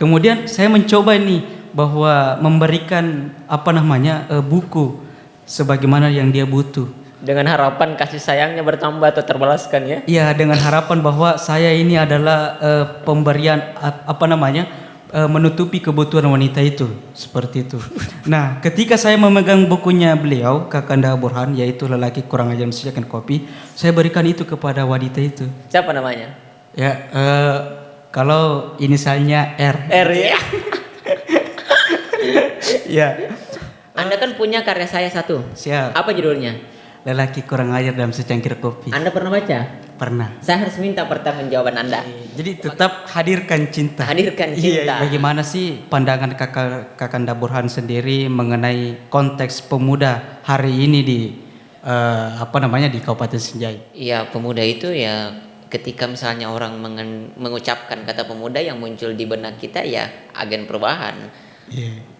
kemudian saya mencoba nih bahwa memberikan buku sebagaimana yang dia butuh. Dengan harapan kasih sayangnya bertambah atau terbalaskan ya? Iya, dengan harapan bahwa saya ini adalah pemberian menutupi kebutuhan wanita itu, seperti itu. Nah, ketika saya memegang bukunya beliau, Kakanda Burhan, yaitu Lelaki Kurang Ajar Mensucikan Kopi, saya berikan itu kepada wanita itu. Siapa namanya? Ya, kalau inisialnya R. R ya. Ya. Anda kan punya karya saya satu. Siap. Apa judulnya? Lelaki Kurang Ajar dalam Secangkir Kopi. Anda pernah baca? Pernah. Saya harus minta pertanggungjawaban Anda. Jadi tetap hadirkan cinta. Hadirkan cinta. Iya, bagaimana sih pandangan Kakanda Burhan sendiri mengenai konteks pemuda hari ini di di Kabupaten Sinjai? Iya, pemuda itu ya ketika misalnya orang mengucapkan kata pemuda, yang muncul di benak kita ya agen perubahan,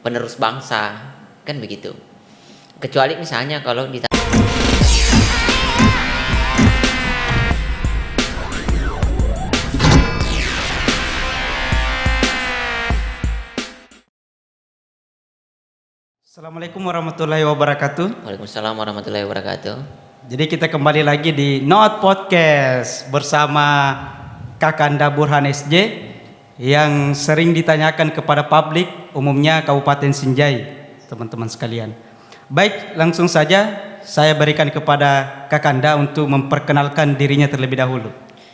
penerus bangsa, kan begitu. Kecuali misalnya kalau Assalamualaikum warahmatullahi wabarakatuh. Waalaikumsalam warahmatullahi wabarakatuh. Jadi kita kembali lagi di Not Podcast bersama Kakanda Burhan SJ yang sering ditanyakan kepada publik umumnya Kabupaten Sinjai, teman-teman sekalian. Baik, langsung saja saya berikan kepada Kakanda untuk memperkenalkan dirinya terlebih dahulu.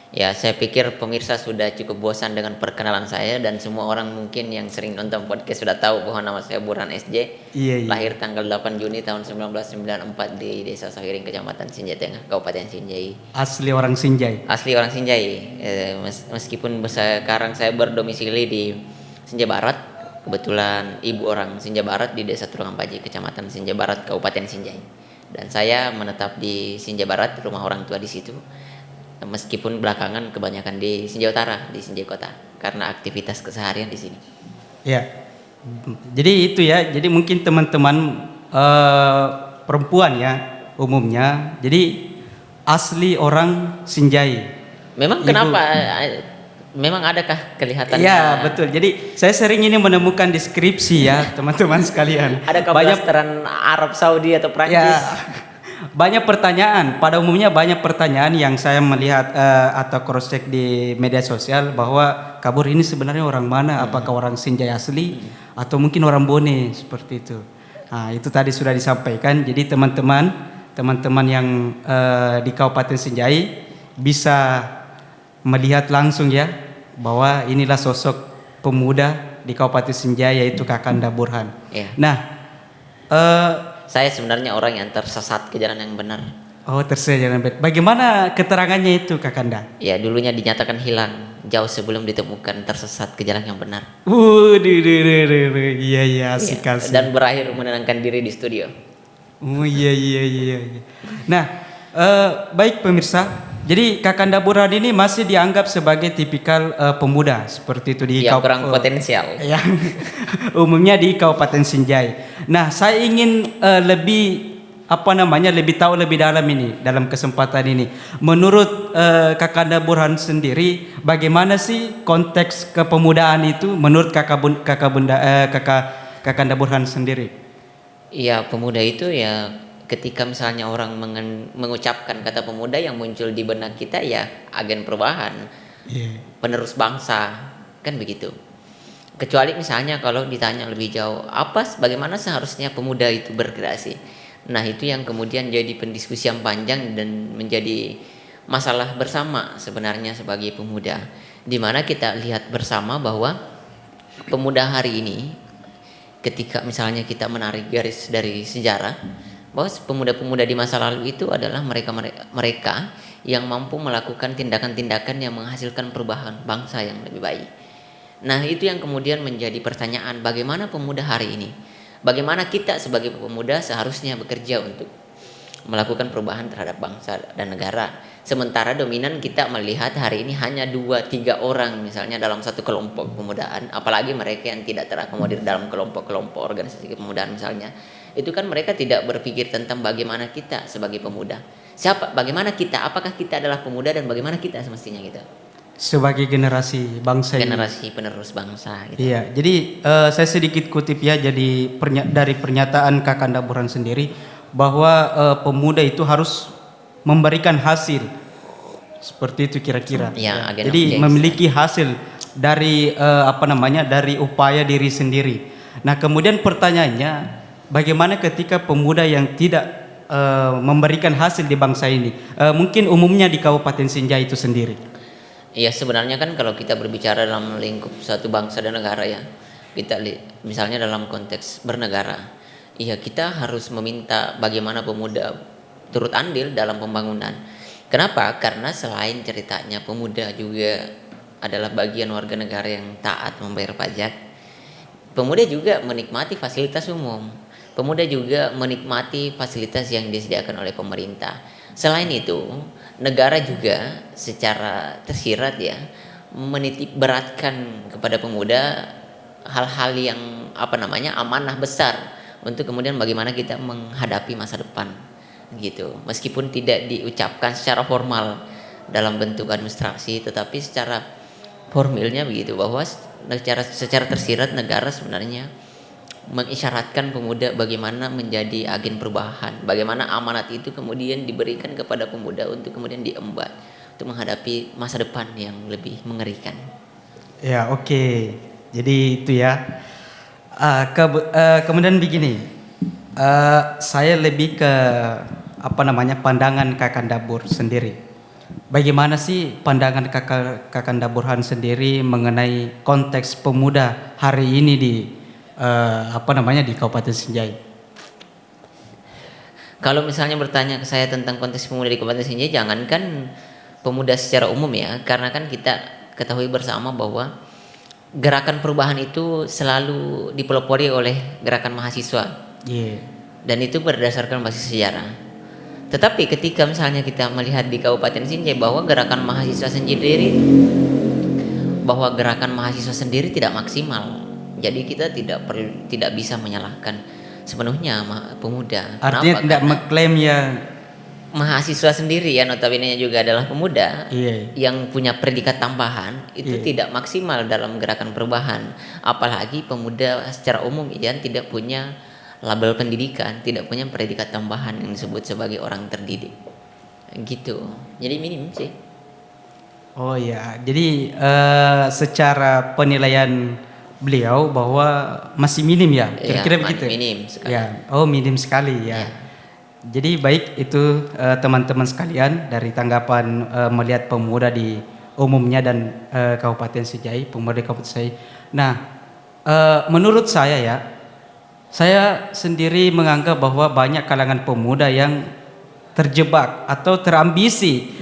Ya, saya pikir pemirsa sudah cukup bosan dengan perkenalan saya, dan semua orang mungkin yang sering nonton podcast sudah tahu bahwa nama saya Burhan SJ. Iya. Lahir tanggal 8 Juni tahun 1994 di Desa Sahiring, Kecamatan Sinjai Tengah, Kabupaten Sinjai. Asli orang Sinjai. Asli orang Sinjai. Meskipun sekarang saya berdomisili di Sinjai Barat, kebetulan ibu orang Sinjai Barat di Desa Turangampaji, Kecamatan Sinjai Barat, Kabupaten Sinjai. Dan saya menetap di Sinjai Barat, rumah orang tua di situ. Meskipun belakangan kebanyakan di Sinjai Utara, di Sinjai Kota, karena aktivitas keseharian di sini. Ya, jadi itu ya. Jadi mungkin teman-teman perempuan ya umumnya, jadi asli orang Sinjai. Memang kenapa? Memang adakah kelihatan? Ya betul. Jadi saya sering ini menemukan deskripsi ya teman-teman sekalian. Adakah blasteran Arab Saudi atau Prancis? Ya, banyak pertanyaan. Pada umumnya banyak pertanyaan yang saya melihat atau cross check di media sosial bahwa Kabur ini sebenarnya orang mana? Apakah orang Sinjai asli atau mungkin orang Bone, seperti itu. Nah, itu tadi sudah disampaikan. Jadi teman-teman yang di Kabupaten Sinjai bisa melihat langsung ya bahwa inilah sosok pemuda di Kabupaten Sinjai, yaitu Kakanda Burhan. Ya. Nah, saya sebenarnya orang yang tersesat ke jalan yang benar. Oh, tersesat jalan benar. Bagaimana keterangannya itu, Kakanda? Ya, dulunya dinyatakan hilang jauh sebelum ditemukan tersesat ke jalan yang benar. Iya, asik. Dan berakhir menenangkan diri di studio. Oh iya. Nah, baik pemirsa. Jadi Kakanda Burhan ini masih dianggap sebagai tipikal pemuda seperti itu di kurang potensial. Ya, umumnya di Kabupaten Sinjai. Nah, saya ingin lebih tahu lebih dalam ini dalam kesempatan ini. Menurut Kakanda Burhan sendiri, bagaimana sih konteks kepemudaan itu menurut Kakanda Burhan sendiri? Iya, pemuda itu ya ketika misalnya orang mengucapkan kata pemuda, yang muncul di benak kita ya agen perubahan, penerus bangsa, kan begitu. Kecuali misalnya kalau ditanya lebih jauh, bagaimana seharusnya pemuda itu berkreasi. Nah, itu yang kemudian jadi pendiskusian panjang dan menjadi masalah bersama sebenarnya sebagai pemuda, di mana kita lihat bersama bahwa pemuda hari ini, ketika misalnya kita menarik garis dari sejarah, bahwa pemuda-pemuda di masa lalu itu adalah mereka yang mampu melakukan tindakan-tindakan yang menghasilkan perubahan bangsa yang lebih baik. Nah, itu yang kemudian menjadi pertanyaan, bagaimana pemuda hari ini? Bagaimana kita sebagai pemuda seharusnya bekerja untuk melakukan perubahan terhadap bangsa dan negara? Sementara dominan kita melihat hari ini hanya 2-3 orang misalnya dalam satu kelompok pemudaan, apalagi mereka yang tidak terakomodir dalam kelompok-kelompok organisasi kepemudaan misalnya. Itu kan mereka tidak berpikir tentang bagaimana kita sebagai pemuda. Bagaimana kita, apakah kita adalah pemuda dan bagaimana kita semestinya gitu. sebagai generasi bangsa ini. generasi penerus bangsa gitu. Iya, jadi saya sedikit kutip ya, jadi dari pernyataan Kakanda Burhan sendiri bahwa pemuda itu harus memberikan hasil, seperti itu kira-kira. Ya, agen Jadi objek. memiliki hasil dari dari upaya diri sendiri. Nah, kemudian pertanyaannya, bagaimana ketika pemuda yang tidak memberikan hasil di bangsa ini, mungkin umumnya di Kabupaten Sinjai itu sendiri? Iya, sebenarnya kan kalau kita berbicara dalam lingkup suatu bangsa dan negara ya, misalnya dalam konteks bernegara, iya kita harus meminta bagaimana pemuda turut andil dalam pembangunan. Kenapa? Karena selain ceritanya pemuda juga adalah bagian warga negara yang taat membayar pajak, pemuda juga menikmati fasilitas umum. Pemuda juga menikmati fasilitas yang disediakan oleh pemerintah. Selain itu, negara juga secara tersirat ya menitik beratkan kepada pemuda hal-hal yang amanah besar untuk kemudian bagaimana kita menghadapi masa depan gitu. Meskipun tidak diucapkan secara formal dalam bentuk administrasi, tetapi secara formilnya begitu, bahwa secara tersirat negara sebenarnya mengisyaratkan pemuda bagaimana menjadi agen perubahan, bagaimana amanat itu kemudian diberikan kepada pemuda untuk kemudian diembat untuk menghadapi masa depan yang lebih mengerikan. Ya, oke. Jadi itu ya. Kemudian begini, saya lebih ke pandangan Kakanda Bur sendiri. Bagaimana sih pandangan Kakanda Burhan sendiri mengenai konteks pemuda hari ini di di Kabupaten Sinjai? Kalau misalnya bertanya ke saya tentang konteks pemuda di Kabupaten Sinjai, jangankan pemuda secara umum ya, karena kan kita ketahui bersama bahwa gerakan perubahan itu selalu dipelopori oleh gerakan mahasiswa. Yeah. Dan itu berdasarkan basis sejarah. Tetapi ketika misalnya kita melihat di Kabupaten Sinjai bahwa gerakan mahasiswa sendiri tidak maksimal. Jadi kita tidak bisa menyalahkan sepenuhnya pemuda. Artinya tidak mengklaim ya. Mahasiswa sendiri ya, notabene juga adalah pemuda yang punya predikat tambahan itu tidak maksimal dalam gerakan perubahan. Apalagi pemuda secara umum yang tidak punya label pendidikan, tidak punya predikat tambahan yang disebut sebagai orang terdidik. Gitu. Jadi minim sih. Oh ya, jadi secara penilaian beliau bahwa masih minim ya, kira-kira ya, begitu. Minim sekali. Ya, minim sekali ya. Jadi baik itu teman-teman sekalian dari tanggapan melihat pemuda di umumnya dan Kabupaten Sinjai, pemuda di Kabupaten Sinjai. Nah, menurut saya ya, saya sendiri menganggap bahwa banyak kalangan pemuda yang terjebak atau terambisi.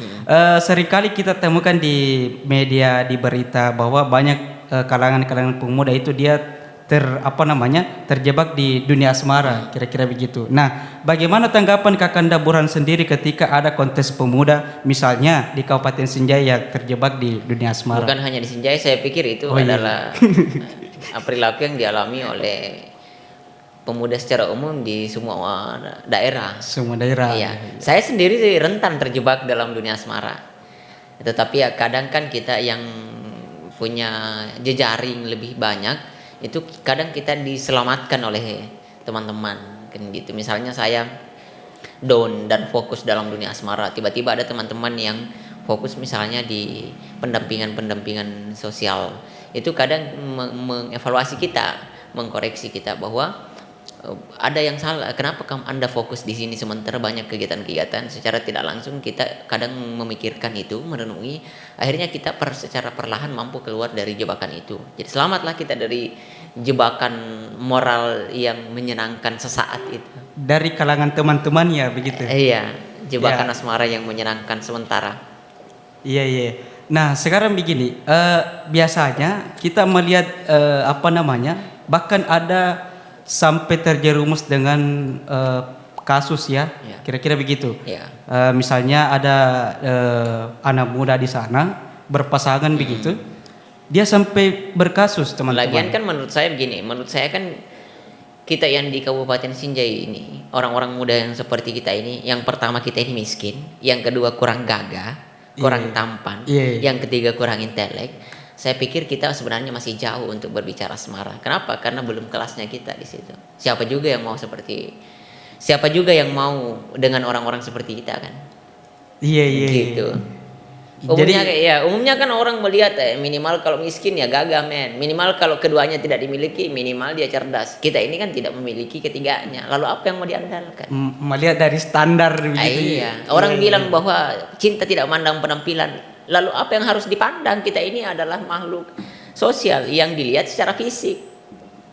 Seringkali kita temukan di media, di berita bahwa banyak kalangan-kalangan pemuda itu dia terjebak di dunia asmara, kira-kira begitu. Nah, bagaimana tanggapan Kakanda Burhan sendiri ketika ada kontes pemuda misalnya di Kabupaten Sinjai yang terjebak di dunia asmara? Bukan hanya di Sinjai, saya pikir itu adalah perilaku yang dialami oleh pemuda secara umum di semua daerah. Semua daerah. Iya. Saya sendiri rentan terjebak dalam dunia asmara. Tetapi ya kadang kan kita yang punya jejaring lebih banyak, itu kadang kita diselamatkan oleh teman-teman kan gitu. Misalnya saya down dan fokus dalam dunia asmara, tiba-tiba ada teman-teman yang fokus misalnya di pendampingan sosial. Itu kadang mengevaluasi kita, mengkoreksi kita bahwa ada yang salah, kenapa Anda fokus di sini sementara banyak kegiatan-kegiatan. Secara tidak langsung kita kadang memikirkan itu, merenungi, akhirnya kita secara perlahan mampu keluar dari jebakan itu. Jadi selamatlah kita dari jebakan moral yang menyenangkan sesaat itu. Dari kalangan teman-teman ya begitu. Iya, jebakan asmara yang menyenangkan sementara. Iya. Nah, sekarang begini, biasanya kita melihat bahkan ada sampai terjerumus dengan kasus ya, kira-kira begitu. Misalnya ada anak muda di sana berpasangan begitu, dia sampai berkasus teman-teman. Lagian kan menurut saya begini, menurut saya kan kita yang di Kabupaten Sinjai ini, orang-orang muda yang seperti kita ini, yang pertama kita ini miskin, yang kedua kurang gagah, kurang tampan, Iya. yang ketiga kurang intelek, saya pikir kita sebenarnya masih jauh untuk berbicara asmara. Kenapa? Karena belum kelasnya kita di situ. Siapa juga yang mau dengan orang-orang seperti kita kan? Iya, iya. Gitu. Umumnya kan orang melihat minimal kalau miskin ya gagah men. Minimal kalau keduanya tidak dimiliki, minimal dia cerdas. Kita ini kan tidak memiliki ketiganya. Lalu apa yang mau diandalkan? Melihat dari standar begitu. Iya. Orang bilang bahwa cinta tidak memandang penampilan. Lalu apa yang harus dipandang? Kita ini adalah makhluk sosial yang dilihat secara fisik.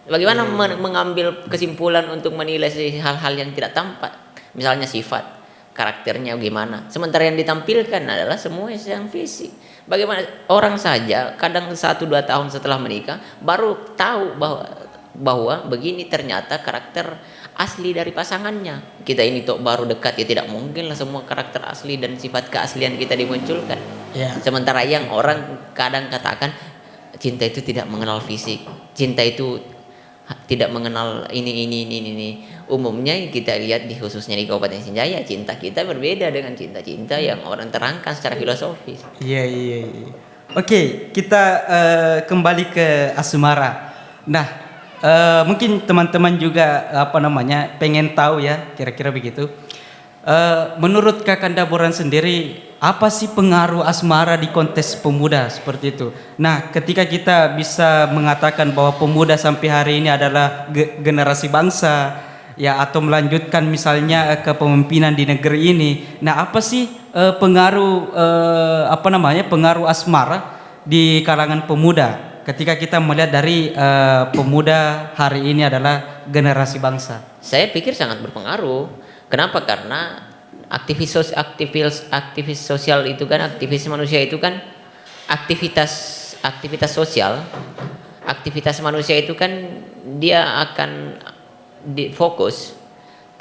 Bagaimana mengambil kesimpulan untuk menilai hal-hal yang tidak tampak? Misalnya sifat, karakternya gimana. Sementara yang ditampilkan adalah semua yang fisik. Bagaimana orang saja kadang 1-2 tahun setelah menikah baru tahu bahwa begini ternyata karakter asli dari pasangannya. Kita ini baru dekat ya tidak mungkin lah semua karakter asli dan sifat keaslian kita dimunculkan. Ya. Sementara yang orang kadang katakan cinta itu tidak mengenal fisik. Cinta itu tidak mengenal ini. Umumnya kita lihat khususnya di Kabupaten Sinjaya, cinta kita berbeda dengan cinta-cinta yang orang terangkan secara filosofis. Iya. Oke, kita kembali ke asmara. Nah, mungkin teman-teman juga pengen tahu ya, kira-kira begitu. Menurut Kakanda Boran sendiri, apa sih pengaruh asmara di kontes pemuda seperti itu? Nah, ketika kita bisa mengatakan bahwa pemuda sampai hari ini adalah generasi bangsa, ya, atau melanjutkan misalnya kepemimpinan di negeri ini. Nah, apa sih pengaruh pengaruh asmara di kalangan pemuda ketika kita melihat dari pemuda hari ini adalah generasi bangsa? Saya pikir sangat berpengaruh. Kenapa? Karena aktivis sosial itu kan, aktivis manusia itu kan aktivitas sosial. Aktivitas manusia itu kan dia akan fokus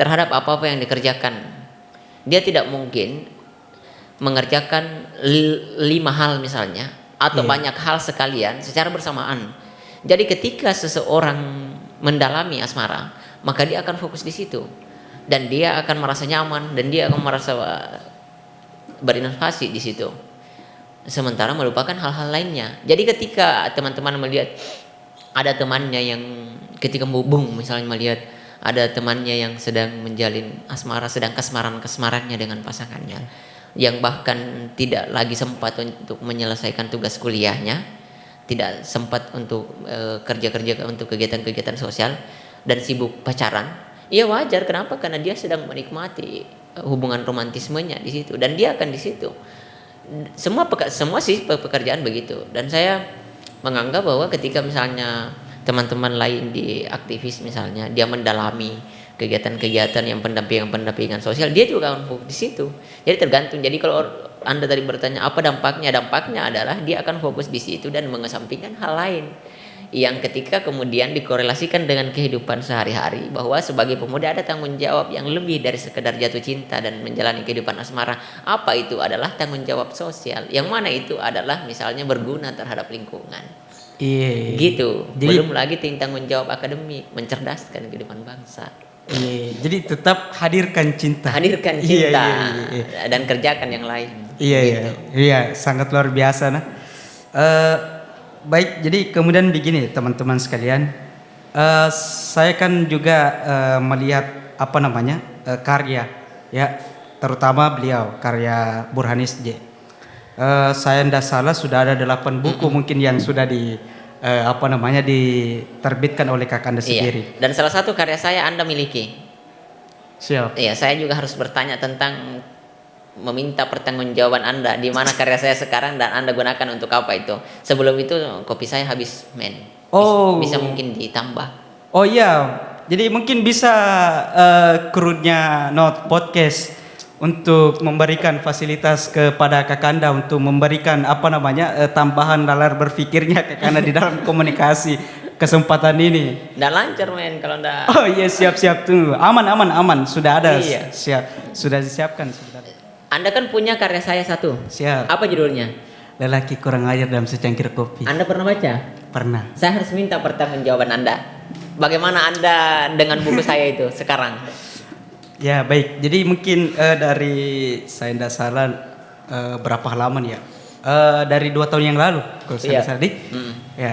terhadap apa-apa yang dikerjakan. Dia tidak mungkin mengerjakan 5 hal misalnya atau banyak hal sekalian secara bersamaan. Jadi ketika seseorang mendalami asmara, maka dia akan fokus di situ dan dia akan merasa nyaman dan dia akan merasa berinovasi di situ. Sementara melupakan hal-hal lainnya. Jadi ketika teman-teman melihat ada temannya yang ketika mubung misalnya melihat ada temannya yang sedang menjalin asmara, sedang kasmarannya dengan pasangannya, yang bahkan tidak lagi sempat untuk menyelesaikan tugas kuliahnya, tidak sempat untuk kerja untuk kegiatan-kegiatan sosial dan sibuk pacaran. Iya wajar, kenapa? Karena dia sedang menikmati hubungan romantismenya di situ dan dia akan di situ. Semua sih pekerjaan begitu. Dan saya menganggap bahwa ketika misalnya teman-teman lain di aktivis misalnya dia mendalami kegiatan-kegiatan yang pendampingan sosial, dia juga akan fokus di situ. Jadi tergantung. Jadi kalau Anda tadi bertanya apa dampaknya adalah dia akan fokus di situ dan mengesampingkan hal lain yang ketika kemudian dikorelasikan dengan kehidupan sehari-hari, bahwa sebagai pemuda ada tanggung jawab yang lebih dari sekedar jatuh cinta dan menjalani kehidupan asmara. Apa itu? Adalah tanggung jawab sosial, yang mana itu adalah misalnya berguna terhadap lingkungan. Iya. Gitu. Jadi, belum lagi tanggung jawab akademik, mencerdaskan kehidupan bangsa. Iya. Jadi tetap hadirkan cinta. Iya. Dan kerjakan yang lain. Iya, sangat luar biasa nah. Baik, jadi kemudian begini teman-teman sekalian, saya kan juga melihat karya, ya, terutama beliau karya Burhanis J. Saya tidak salah sudah ada 8 buku mungkin yang sudah diterbitkan oleh Kakanda sendiri. Dan salah satu karya saya Anda miliki. Siap. Iya, saya juga harus bertanya tentang meminta pertanggungjawaban Anda di mana karya saya sekarang dan Anda gunakan untuk apa itu. Sebelum itu kopi saya habis men. Bisa mungkin ditambah. Oh iya, jadi mungkin bisa krunya Not Podcast untuk memberikan fasilitas kepada Kakanda untuk memberikan tambahan nalar berpikirnya Kakanda di dalam komunikasi kesempatan ini. Nggak lancar men kalau nggak. Oh iya, siap tunggu. Aman sudah ada. Iya. Siap, sudah disiapkan sebenarnya. Anda kan punya karya saya satu. Siap. Apa judulnya? Lelaki kurang ajar dalam secangkir kopi. Anda pernah baca? Pernah. Saya harus minta pertanggungjawaban Anda. Bagaimana Anda dengan buku saya itu sekarang? Ya baik. Jadi mungkin dari saya tidak salah berapa halaman ya? Dari 2 tahun yang lalu kalau saya salah ya,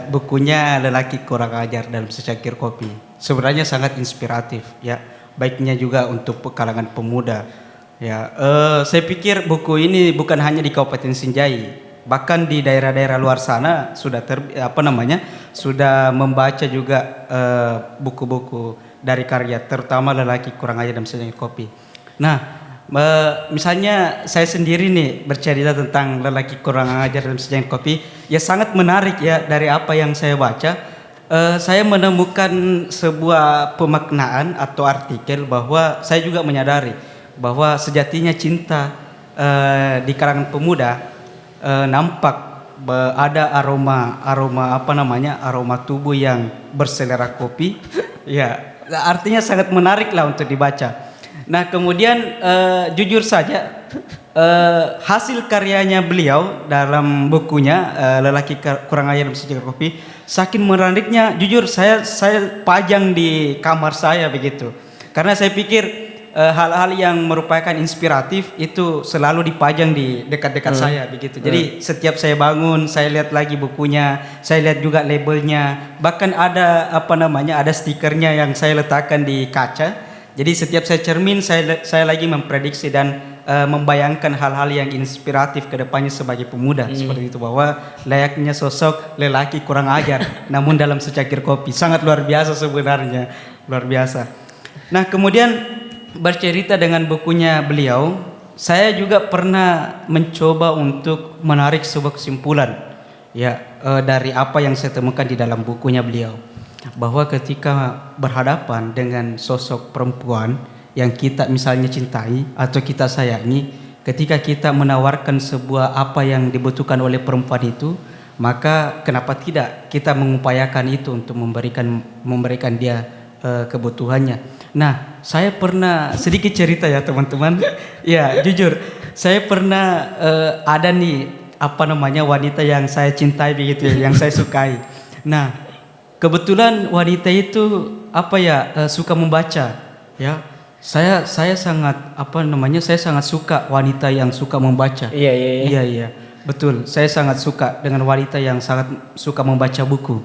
bukunya Lelaki Kurang Ajar dalam Secangkir Kopi. Sebenarnya sangat inspiratif ya, baiknya juga untuk kalangan pemuda ya. Saya pikir buku ini bukan hanya di Kabupaten Sinjai, bahkan di daerah-daerah luar sana sudah sudah membaca juga buku-buku dari karya terutama Lelaki Kurang Ajar dalam Secangkir Kopi. Nah, misalnya saya sendiri nih bercerita tentang Lelaki Kurang Ajar dalam Secangkir Kopi, ya sangat menarik ya. Dari apa yang saya baca, saya menemukan sebuah pemaknaan atau artikel bahwa saya juga menyadari bahwa sejatinya cinta di kalangan pemuda nampak ada aroma aroma tubuh yang berselera kopi. Ya, artinya sangat menarik lah untuk dibaca. Nah, kemudian jujur saja hasil karyanya beliau dalam bukunya Lelaki Kurang Ajar dalam Secangkir Kopi saking menariknya, jujur saya pajang di kamar saya begitu. Karena saya pikir hal-hal yang merupakan inspiratif itu selalu dipajang di dekat-dekat saya begitu. Jadi setiap saya bangun, saya lihat lagi bukunya, saya lihat juga labelnya, bahkan ada ada stikernya yang saya letakkan di kaca. Jadi setiap saya cermin, saya lagi memprediksi dan membayangkan hal-hal yang inspiratif ke depannya sebagai pemuda. Seperti itu, bahwa layaknya sosok lelaki kurang ajar namun dalam secangkir kopi. Sangat luar biasa sebenarnya, luar biasa. Nah, kemudian bercerita dengan bukunya beliau, saya juga pernah mencoba untuk menarik sebuah kesimpulan ya dari apa yang saya temukan di dalam bukunya beliau, bahwa ketika berhadapan dengan sosok perempuan yang kita misalnya cintai atau kita sayangi, ketika kita menawarkan sebuah apa yang dibutuhkan oleh perempuan itu, maka kenapa tidak kita mengupayakan itu untuk memberikan dia kebutuhannya. Nah, saya pernah sedikit cerita ya teman-teman. Ya, jujur, saya pernah ada nih wanita yang saya cintai begitu ya, yang saya sukai. Nah, kebetulan wanita itu suka membaca ya. Saya sangat saya sangat suka wanita yang suka membaca. Iya, betul. Saya sangat suka dengan wanita yang sangat suka membaca buku.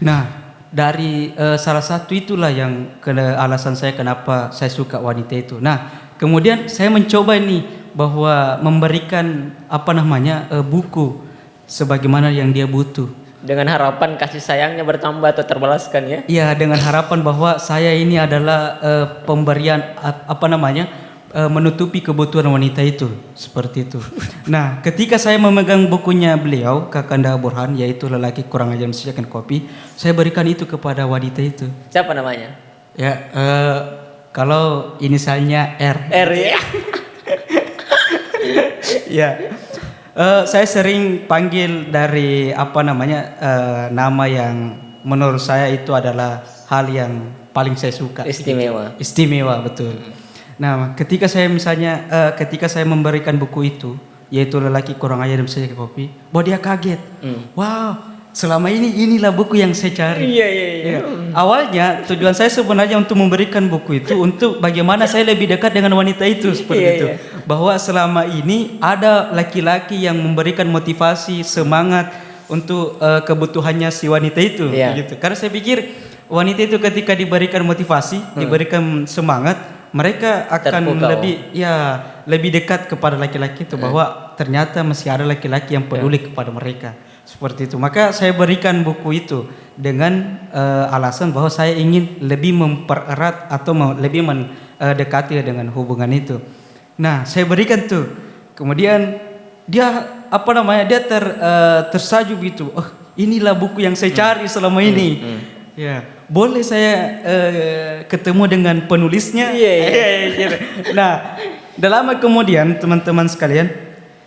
Nah, dari salah satu itulah yang alasan saya kenapa saya suka wanita itu. Nah, kemudian saya mencoba nih bahwa memberikan buku sebagaimana yang dia butuh. Dengan harapan kasih sayangnya bertambah atau terbalaskan ya? Iya, dengan harapan bahwa saya ini adalah pemberian menutupi kebutuhan wanita itu, seperti itu. Nah, ketika saya memegang bukunya beliau, Kakanda Burhan, yaitu Lelaki Kurang Ajar dalam Secangkir Kopi, saya berikan itu kepada wanita itu. Siapa namanya? Ya, kalau inisialnya R. R ya. Ya. Saya sering panggil dari nama yang menurut saya itu adalah hal yang paling saya suka. Istimewa, betul. Nah, ketika saya memberikan buku itu, yaitu Lelaki Kurang Ajar dalam Secangkir Kopi, bahwa dia kaget. Wow, selama inilah buku yang saya cari. Iya. Awalnya tujuan saya sebenarnya untuk memberikan buku itu untuk bagaimana saya lebih dekat dengan wanita itu, seperti itu. Bahwa selama ini ada laki-laki yang memberikan motivasi, semangat untuk kebutuhannya si wanita itu, gitu. Karena saya pikir wanita itu ketika diberikan motivasi, diberikan semangat, mereka akan lebih dekat kepada laki-laki itu, bahwa ternyata masih ada laki-laki yang peduli kepada mereka, seperti itu. Maka saya berikan buku itu dengan alasan bahwa saya ingin lebih mempererat atau lebih mendekati dengan hubungan itu. Nah, saya berikan tuh. Kemudian dia tersajuk gitu. Oh, inilah buku yang saya cari selama ini. Ya, boleh saya ketemu dengan penulisnya? Iya. Nah, lama kemudian teman-teman sekalian,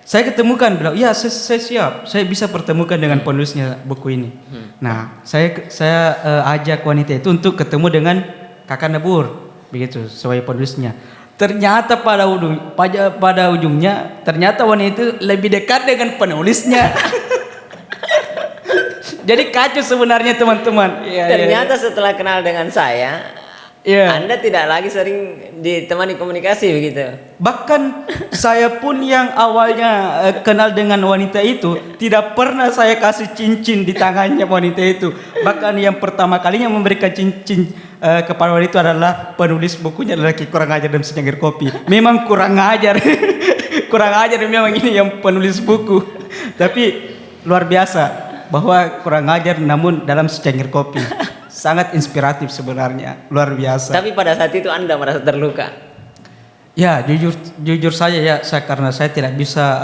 saya ketemukan, bilang, ya saya siap, saya bisa pertemukan dengan penulisnya buku ini. Nah, saya ajak wanita itu untuk ketemu dengan Kakanda Bur, begitu, sebagai penulisnya. Ternyata pada ujungnya, ternyata wanita itu lebih dekat dengan penulisnya. Jadi kacau sebenarnya teman-teman. Ternyata setelah kenal dengan saya, Iya. Anda tidak lagi sering ditemani komunikasi begitu. Bahkan saya pun yang awalnya kenal dengan wanita itu tidak pernah saya kasih cincin di tangannya wanita itu. Bahkan yang pertama kalinya memberikan cincin kepada wanita itu adalah penulis bukunya lelaki kurang ajar dan secangkir kopi. Memang kurang ajar. Kurang ajar memang ini yang penulis buku. Tapi luar biasa bahwa kurang ajar namun dalam secangkir kopi. Sangat inspiratif sebenarnya, luar biasa. Tapi pada saat itu Anda merasa terluka. Ya, jujur saja ya, karena saya tidak bisa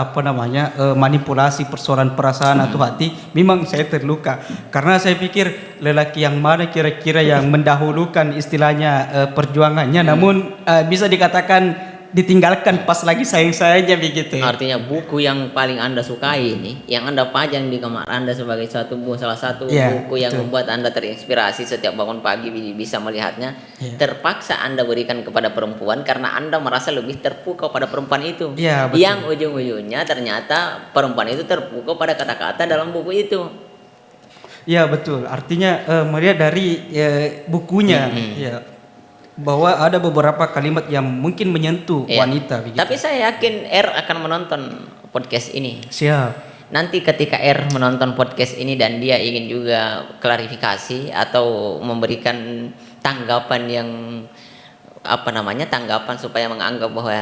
manipulasi persoalan perasaan atau hati. Memang saya terluka karena saya pikir lelaki yang mana kira-kira yang mendahulukan istilahnya perjuangannya, namun bisa dikatakan ditinggalkan pas lagi sayang-sayangnya begitu. Artinya buku yang paling Anda sukai ini, yang Anda pajang di kamar Anda sebagai salah satu buku yang membuat Anda terinspirasi setiap bangun pagi bisa melihatnya, terpaksa Anda berikan kepada perempuan karena Anda merasa lebih terpukau pada perempuan itu. Yang ujung-ujungnya ternyata perempuan itu terpukau pada kata-kata dalam buku itu. Iya betul. Artinya melihat dari bukunya, bahwa ada beberapa kalimat yang mungkin menyentuh wanita begitu. Tapi saya yakin R akan menonton podcast ini. Siap. Nanti ketika R menonton podcast ini dan dia ingin juga klarifikasi atau memberikan tanggapan yang tanggapan supaya menganggap bahwa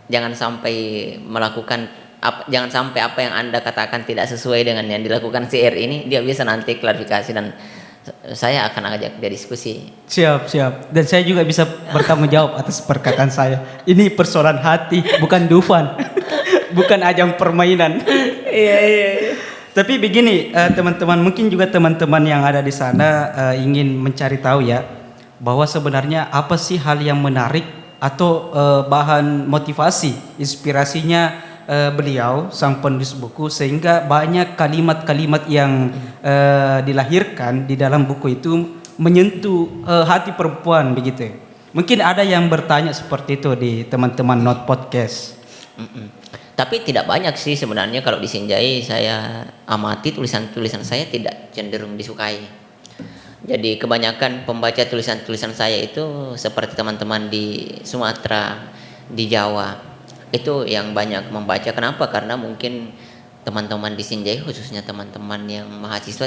jangan sampai apa yang Anda katakan tidak sesuai dengan yang dilakukan si R ini, dia bisa nanti klarifikasi dan saya akan ajak dia diskusi. Siap. Dan saya juga bisa bertanggung jawab atas perkataan saya. Ini persoalan hati, bukan Dufan. Bukan ajang permainan. Iya. Tapi begini, teman-teman, mungkin juga teman-teman yang ada di sana ingin mencari tahu ya, bahwa sebenarnya apa sih hal yang menarik atau bahan motivasi, inspirasinya beliau sang penulis buku sehingga banyak kalimat-kalimat yang dilahirkan di dalam buku itu menyentuh hati perempuan begitu. Mungkin ada yang bertanya seperti itu di teman-teman Not Podcast. Tapi tidak banyak sih sebenarnya kalau di Sinjai saya amati tulisan-tulisan saya tidak cenderung disukai. Jadi kebanyakan pembaca tulisan-tulisan saya itu seperti teman-teman di Sumatera, di Jawa. Itu yang banyak membaca. Kenapa? Karena mungkin teman-teman di Sinjai khususnya teman-teman yang mahasiswa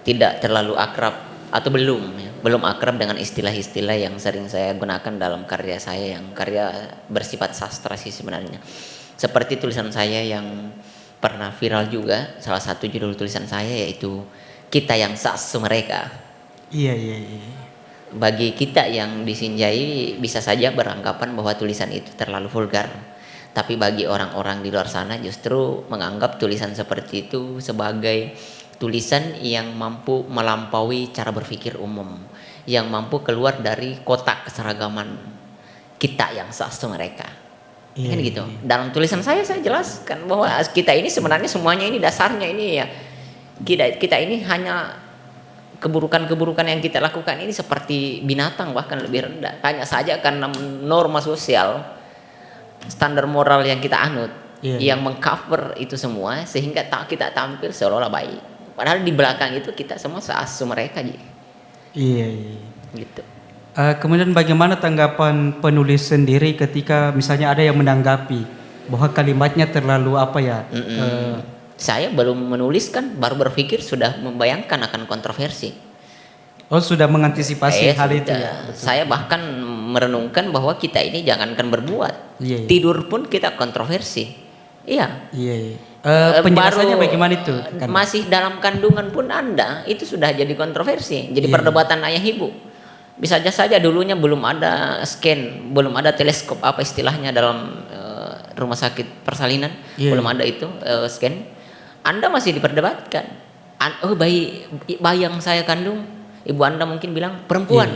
tidak terlalu akrab atau belum akrab dengan istilah-istilah yang sering saya gunakan dalam karya saya yang karya bersifat sastra sih sebenarnya. Seperti tulisan saya yang pernah viral juga, salah satu judul tulisan saya yaitu Kita yang Sasu Mereka. Iya. Bagi kita yang di Sinjai bisa saja beranggapan bahwa tulisan itu terlalu vulgar. Tapi bagi orang-orang di luar sana justru menganggap tulisan seperti itu sebagai tulisan yang mampu melampaui cara berpikir umum, yang mampu keluar dari kotak keseragaman kita yang sastu mereka. Kan gitu. Dalam tulisan saya jelaskan bahwa kita ini sebenarnya semuanya ini dasarnya ini ya kita ini hanya keburukan-keburukan yang kita lakukan ini seperti binatang bahkan lebih rendah. Hanya saja karena norma sosial, standar moral yang kita anut, yang mengcover itu semua sehingga kita tampil seolah-olah baik. Padahal di belakang itu kita semua seasu mereka. Iya. Gitu. Kemudian bagaimana tanggapan penulis sendiri ketika misalnya ada yang menanggapi bahwa kalimatnya terlalu Saya belum menulis kan, baru berpikir sudah membayangkan akan kontroversi. Oh, sudah mengantisipasi hal itu ya? Saya bahkan merenungkan bahwa kita ini jangankan berbuat, tidur pun kita kontroversi. Iya. Penjelasannya bagaimana itu? Masih dalam kandungan pun Anda itu sudah jadi kontroversi, jadi perdebatan ayah ibu. Bisa saja dulunya belum ada scan, belum ada teleskop apa istilahnya dalam rumah sakit persalinan, belum ada itu scan. Anda masih diperdebatkan. Bayi yang saya kandung, ibu Anda mungkin bilang perempuan.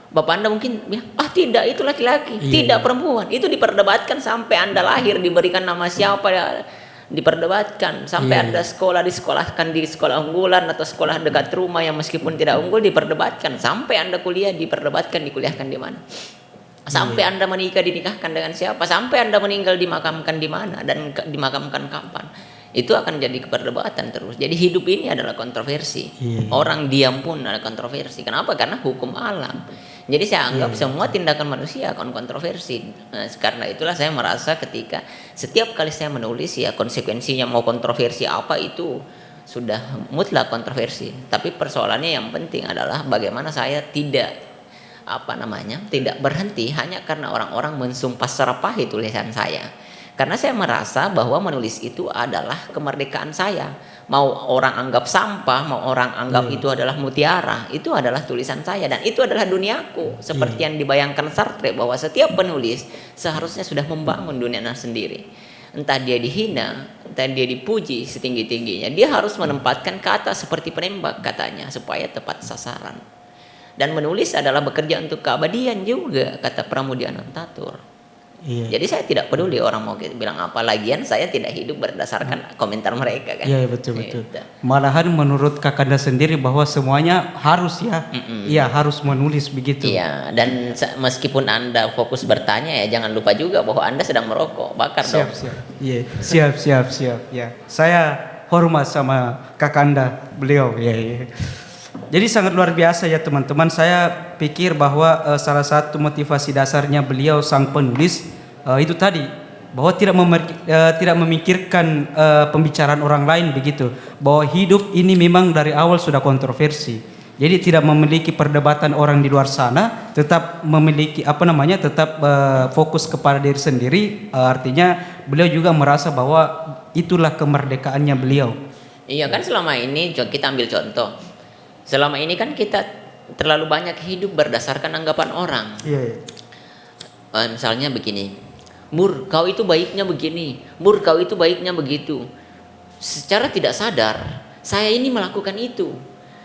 Bapak Anda mungkin bilang, tidak, itu laki-laki. Tidak, perempuan. Itu diperdebatkan sampai Anda lahir, diberikan nama siapa, diperdebatkan. Sampai Anda disekolahkan di sekolah unggulan atau sekolah dekat rumah yang meskipun tidak unggul, diperdebatkan. Sampai Anda kuliah, diperdebatkan, dikuliahkan di mana. Sampai Anda menikah, dinikahkan dengan siapa. Sampai Anda meninggal, dimakamkan di mana dan dimakamkan kapan. Itu akan jadi perdebatan terus. Jadi hidup ini adalah kontroversi. Orang diam pun ada kontroversi. Kenapa? Karena hukum alam. Jadi saya anggap semua tindakan manusia akan kontroversi. Nah, karena itulah saya merasa ketika setiap kali saya menulis ya konsekuensinya mau kontroversi apa itu sudah mutlak kontroversi. Tapi persoalannya yang penting adalah bagaimana saya tidak berhenti hanya karena orang-orang mensumpah serapah tulisan saya. Karena saya merasa bahwa menulis itu adalah kemerdekaan saya. Mau orang anggap sampah, mau orang anggap itu adalah mutiara, itu adalah tulisan saya dan itu adalah duniaku. Seperti yang dibayangkan Sartre bahwa setiap penulis seharusnya sudah membangun dunianya sendiri. Entah dia dihina, entah dia dipuji setinggi-tingginya, dia harus menempatkan kata seperti penembak katanya supaya tepat sasaran. Dan menulis adalah bekerja untuk keabadian juga, kata Pramudia Anantatur. Jadi saya tidak peduli orang mau bilang apa, lagian saya tidak hidup berdasarkan komentar mereka kan. Iya betul. Malahan menurut Kakanda sendiri bahwa semuanya harus harus menulis begitu. Iya, dan meskipun Anda fokus bertanya ya jangan lupa juga bahwa Anda sedang merokok, bakar dong. Siap. Ya, saya hormat sama Kakanda beliau. Ya. Jadi sangat luar biasa ya teman-teman. Saya pikir bahwa salah satu motivasi dasarnya beliau sang penulis itu tadi bahwa tidak memikirkan pembicaraan orang lain begitu. Bahwa hidup ini memang dari awal sudah kontroversi. Jadi tidak memiliki perdebatan orang di luar sana, tetap memiliki tetap fokus kepada diri sendiri. Artinya beliau juga merasa bahwa itulah kemerdekaannya beliau. Iya kan, selama ini kita ambil contoh. Selama ini kan kita terlalu banyak hidup berdasarkan anggapan orang. Iya. Misalnya begini, Mur, kau itu baiknya begini, Mur, kau itu baiknya begitu. Secara tidak sadar, saya ini melakukan itu.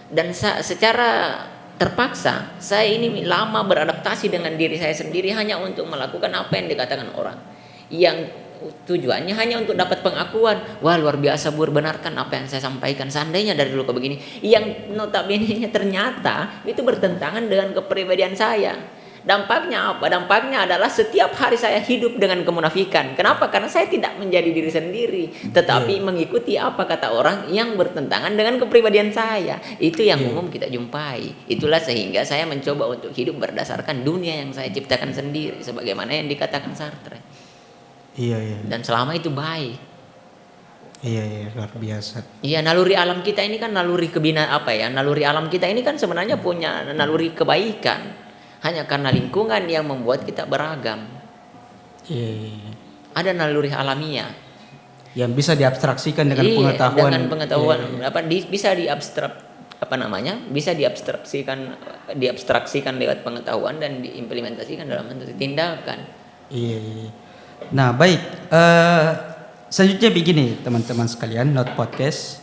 Dan secara terpaksa, saya ini lama beradaptasi dengan diri saya sendiri hanya untuk melakukan apa yang dikatakan orang. Yang tujuannya hanya untuk dapat pengakuan. Wah, luar biasa Bur, benarkan apa yang saya sampaikan. Seandainya dari dulu ke begini, yang notabene ternyata itu bertentangan dengan kepribadian saya. Dampaknya apa? Dampaknya adalah setiap hari saya hidup dengan kemunafikan. Kenapa? Karena saya tidak menjadi diri sendiri, tetapi mengikuti apa kata orang yang bertentangan dengan kepribadian saya. Itu yang umum kita jumpai. Itulah sehingga saya mencoba untuk hidup berdasarkan dunia yang saya ciptakan sendiri, sebagaimana yang dikatakan Sartre. Iya. Dan selama itu baik. Iya, luar biasa. Iya, naluri alam kita ini kan naluri naluri alam kita ini kan sebenarnya punya naluri kebaikan. Hanya karena lingkungan yang membuat kita beragam. Iya. Ada naluri alamiah yang bisa diabstraksikan dengan pengetahuan. Dengan pengetahuan bisa diabstraksikan lewat pengetahuan dan diimplementasikan dalam bentuk tindakan. Iya. Nah baik, selanjutnya begini teman-teman sekalian, Not Podcast.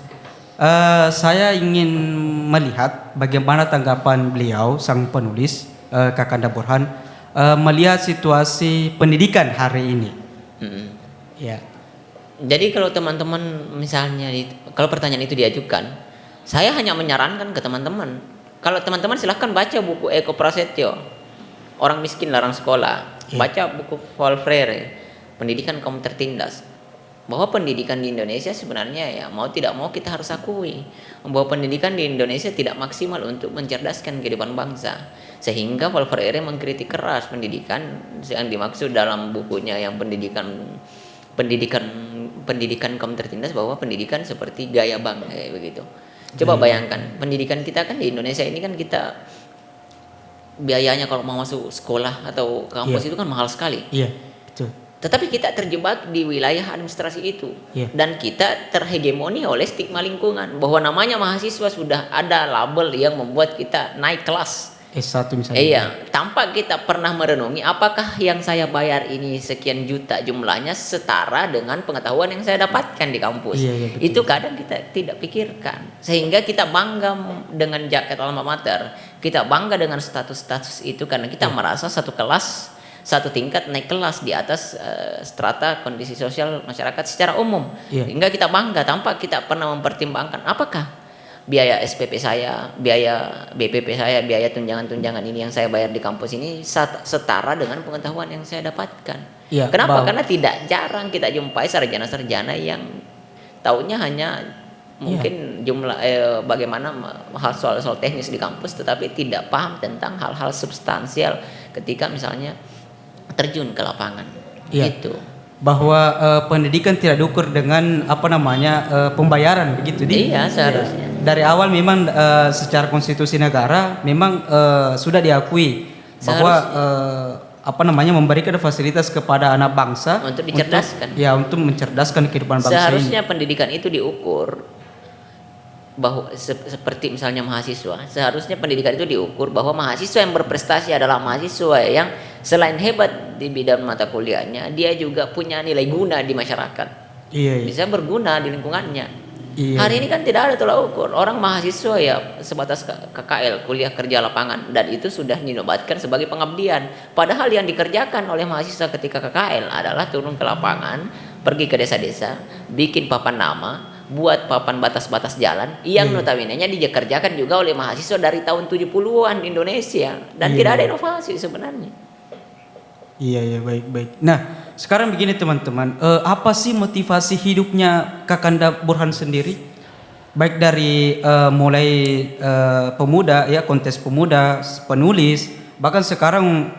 Saya ingin melihat bagaimana tanggapan beliau sang penulis Kakanda Burhan melihat situasi pendidikan hari ini. Ya. Jadi kalau teman-teman misalnya kalau pertanyaan itu diajukan, saya hanya menyarankan ke teman-teman, kalau teman-teman silahkan baca buku Eko Prasetyo, Orang Miskin Larang Sekolah, baca buku Paul Freire, Pendidikan Kaum Tertindas. Bahwa pendidikan di Indonesia sebenarnya ya mau tidak mau kita harus akui bahwa pendidikan di Indonesia tidak maksimal untuk mencerdaskan kehidupan bangsa. Sehingga Paul Freire mengkritik keras pendidikan yang dimaksud dalam bukunya yang pendidikan kaum tertindas, bahwa pendidikan seperti gaya bank kayak begitu. Coba bayangkan, pendidikan kita kan di Indonesia ini kan kita biayanya kalau mau masuk sekolah atau kampus itu kan mahal sekali. Iya, betul. Tetapi kita terjebak di wilayah administrasi itu. Dan kita terhegemoni oleh stigma lingkungan bahwa namanya mahasiswa sudah ada label yang membuat kita naik kelas. S1 misalnya. Iya, tanpa kita pernah merenungi apakah yang saya bayar ini sekian juta jumlahnya setara dengan pengetahuan yang saya dapatkan di kampus. Iya, itu kadang kita tidak pikirkan. Sehingga kita bangga dengan jaket alma mater. Kita bangga dengan status-status itu karena kita merasa satu tingkat naik kelas di atas strata kondisi sosial masyarakat secara umum. Hingga kita bangga tanpa kita pernah mempertimbangkan apakah biaya SPP saya, biaya BPP saya, biaya tunjangan-tunjangan ini yang saya bayar di kampus ini setara dengan pengetahuan yang saya dapatkan. Kenapa? Karena tidak jarang kita jumpai sarjana-sarjana yang taunya hanya mungkin jumlah bagaimana hal soal teknis di kampus, tetapi tidak paham tentang hal-hal substansial ketika misalnya terjun ke lapangan. Iya. Gitu. Bahwa pendidikan tidak diukur dengan pembayaran begitu Iya, seharusnya. Dari awal memang secara konstitusi negara memang sudah diakui bahwa memberikan fasilitas kepada anak bangsa Untuk dicerdaskan. untuk mencerdaskan kehidupan bangsa Seharusnya ini. pendidikan itu diukur bahwa seperti misalnya mahasiswa, seharusnya pendidikan itu diukur bahwa mahasiswa yang berprestasi adalah mahasiswa yang selain hebat di bidang mata kuliahnya, dia juga punya nilai guna di masyarakat. Iya. Bisa berguna di lingkungannya. Iya. Hari ini kan tidak ada tolak ukur. Orang mahasiswa ya sebatas KKL, kuliah kerja lapangan, dan itu sudah dinobatkan sebagai pengabdian. Padahal yang dikerjakan oleh mahasiswa ketika KKL adalah turun ke lapangan, pergi ke desa-desa, bikin papan nama, buat papan batas-batas jalan yang notabene-nya dikerjakan juga oleh mahasiswa dari tahun 70-an di Indonesia, dan tidak ada inovasi sebenarnya. Iya, baik. Nah, sekarang begini teman-teman, apa sih motivasi hidupnya Kakanda Burhan sendiri? Baik dari mulai pemuda ya, kontes pemuda, penulis, bahkan sekarang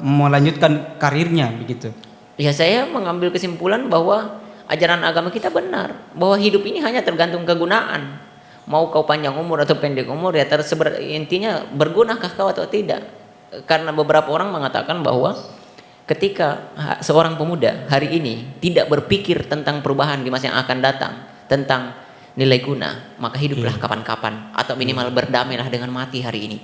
melanjutkan karirnya begitu. Ya, saya mengambil kesimpulan bahwa ajaran agama kita benar, bahwa hidup ini hanya tergantung kegunaan. Mau kau panjang umur atau pendek umur, ya intinya bergunakah kau atau tidak. Karena beberapa orang mengatakan bahwa ketika seorang pemuda hari ini tidak berpikir tentang perubahan di masa yang akan datang, tentang nilai guna, maka hiduplah kapan-kapan, atau minimal berdamailah dengan mati hari ini.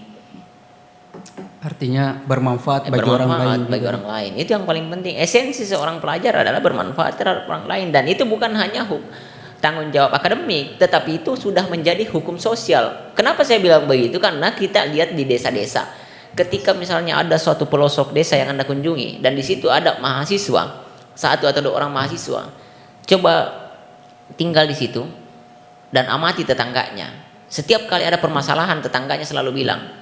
Artinya bermanfaat bagi orang lain. Bagi orang lain. Itu yang paling penting. Esensi seorang pelajar adalah bermanfaat terhadap orang lain, dan itu bukan hanya tanggung jawab akademik, tetapi itu sudah menjadi hukum sosial. Kenapa saya bilang begitu? Karena kita lihat di desa-desa. Ketika misalnya ada suatu pelosok desa yang Anda kunjungi dan di situ ada mahasiswa, 1 atau 2 orang mahasiswa, coba tinggal di situ dan amati tetangganya. Setiap kali ada permasalahan, tetangganya selalu bilang,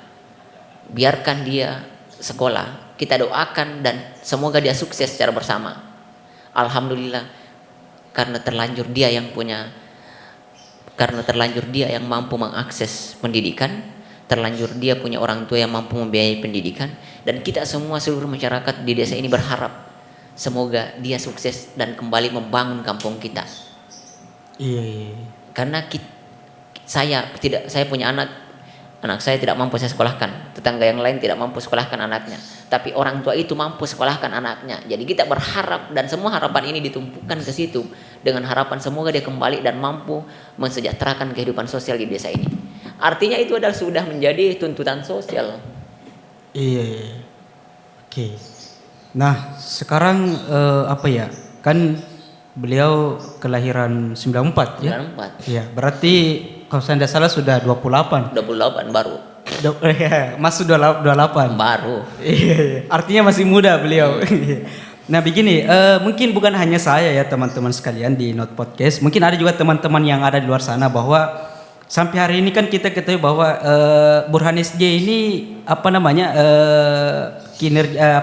biarkan dia sekolah, kita doakan dan semoga dia sukses secara bersama. Alhamdulillah, karena terlanjur dia yang mampu mengakses pendidikan, terlanjur dia punya orang tua yang mampu membiayai pendidikan, dan kita semua seluruh masyarakat di desa ini berharap semoga dia sukses dan kembali membangun kampung kita. Iya. Karena saya punya anak saya tidak mampu saya sekolahkan, tetangga yang lain tidak mampu sekolahkan anaknya, tapi orang tua itu mampu sekolahkan anaknya. Jadi kita berharap, dan semua harapan ini ditumpukan ke situ dengan harapan semoga dia kembali dan mampu mensejahterakan kehidupan sosial di desa ini. Artinya itu adalah sudah menjadi tuntutan sosial. Iya. Oke. Nah, sekarang kan beliau kelahiran 94 ya? 94. Iya, berarti kalau saya tidak salah sudah 28. 28 baru. Masuk 28. Baru. Iya, artinya masih muda beliau. Nah, begini, mungkin bukan hanya saya ya teman-teman sekalian di Not Podcast, mungkin ada juga teman-teman yang ada di luar sana bahwa sampai hari ini kan kita ketahui bahwa Burhan SJ ini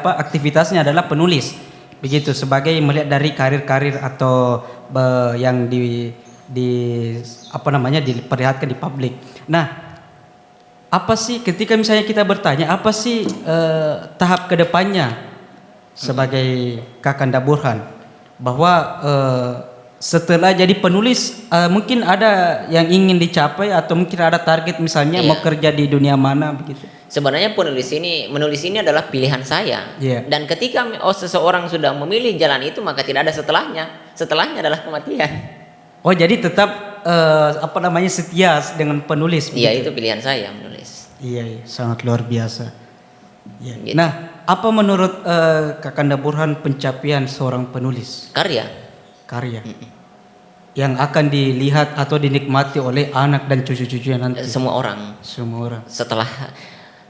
aktivitasnya adalah penulis. Begitu, sebagai melihat dari karir-karir atau yang diperlihatkan di publik. Nah, apa sih ketika misalnya kita bertanya apa sih tahap kedepannya sebagai Kakanda Burhan, bahwa setelah jadi penulis mungkin ada yang ingin dicapai atau mungkin ada target misalnya mau kerja di dunia mana begitu. Sebenarnya menulis ini adalah pilihan saya. Dan ketika seseorang sudah memilih jalan itu, maka tidak ada setelahnya. Setelahnya adalah kematian. Oh, jadi tetap setia dengan penulis. Iya, itu pilihan saya menulis. Iya, sangat luar biasa. Ya. Gitu. Nah, apa menurut Kakanda Burhan pencapaian seorang penulis? Karya. Yang akan dilihat atau dinikmati oleh anak dan cucu-cucunya nanti. Semua orang. Setelah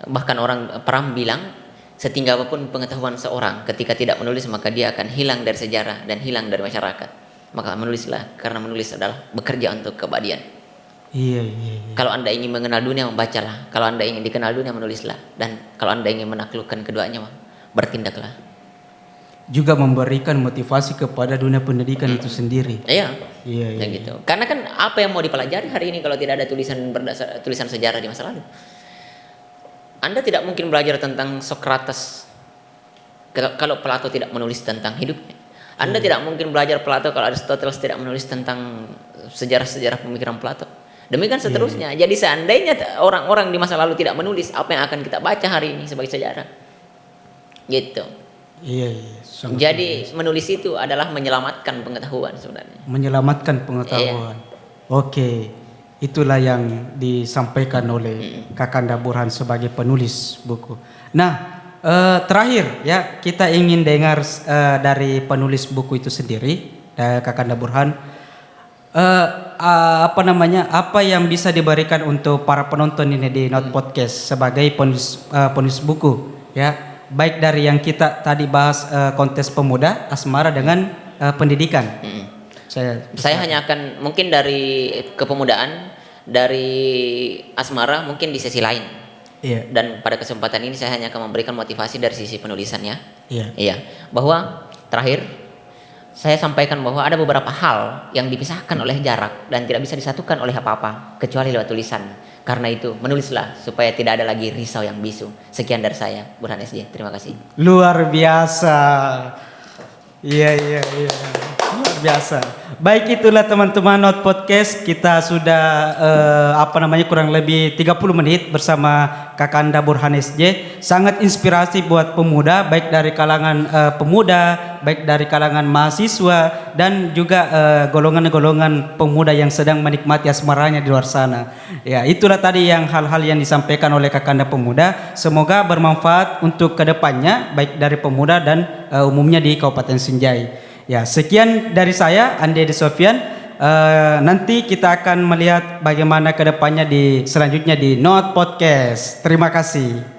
bahkan orang pernah bilang, setinggi apapun pengetahuan seorang, ketika tidak menulis maka dia akan hilang dari sejarah dan hilang dari masyarakat. Maka menulislah, karena menulis adalah bekerja untuk keabadian. Iya. Kalau Anda ingin mengenal dunia, membacalah. Kalau Anda ingin dikenal dunia, menulislah. Dan kalau Anda ingin menaklukkan keduanya, bertindaklah. juga memberikan motivasi kepada dunia pendidikan itu sendiri. Iya. Iya. Dan gitu. Karena kan apa yang mau dipelajari hari ini kalau tidak ada tulisan sejarah di masa lalu? Anda tidak mungkin belajar tentang Socrates kalau Plato tidak menulis tentang hidupnya. Anda tidak mungkin belajar Plato kalau Aristoteles tidak menulis tentang sejarah-sejarah pemikiran Plato. Demikian seterusnya. Jadi seandainya orang-orang di masa lalu tidak menulis, apa yang akan kita baca hari ini sebagai sejarah? Gitu. Iya. Jadi menulis itu adalah menyelamatkan pengetahuan sebenarnya. Menyelamatkan pengetahuan. Oke. Itulah yang disampaikan oleh Kakanda Burhan sebagai penulis buku. Nah, terakhir ya, kita ingin dengar dari penulis buku itu sendiri, Kakanda Burhan. Apa yang bisa diberikan untuk para penonton ini di Not Podcast sebagai penulis buku ya, baik dari yang kita tadi bahas kontes pemuda, asmara dengan pendidikan. Saya hanya akan mungkin dari kepemudaan, dari asmara mungkin di sesi lain. Iya. Dan pada kesempatan ini saya hanya akan memberikan motivasi dari sisi penulisannya. Iya. Bahwa terakhir saya sampaikan bahwa ada beberapa hal yang dipisahkan oleh jarak dan tidak bisa disatukan oleh apa-apa kecuali lewat tulisan. Karena itu menulislah supaya tidak ada lagi risau yang bisu. Sekian dari saya, Burhan SJ. Terima kasih. Luar biasa. Iya. Luar biasa. Baik, itulah teman-teman Not Podcast. Kita sudah kurang lebih 30 menit bersama Kakanda Burhan SJ. Sangat inspirasi buat pemuda, baik dari kalangan pemuda, baik dari kalangan mahasiswa, dan juga golongan-golongan pemuda yang sedang menikmati asmaranya di luar sana. Ya, itulah tadi hal-hal yang disampaikan oleh Kakanda Pemuda. Semoga bermanfaat untuk kedepannya, baik dari pemuda dan umumnya di Kabupaten Sinjai. Ya, sekian dari saya, Andi Edi Sofyan. Nanti kita akan melihat bagaimana kedepannya selanjutnya di Not Podcast. Terima kasih.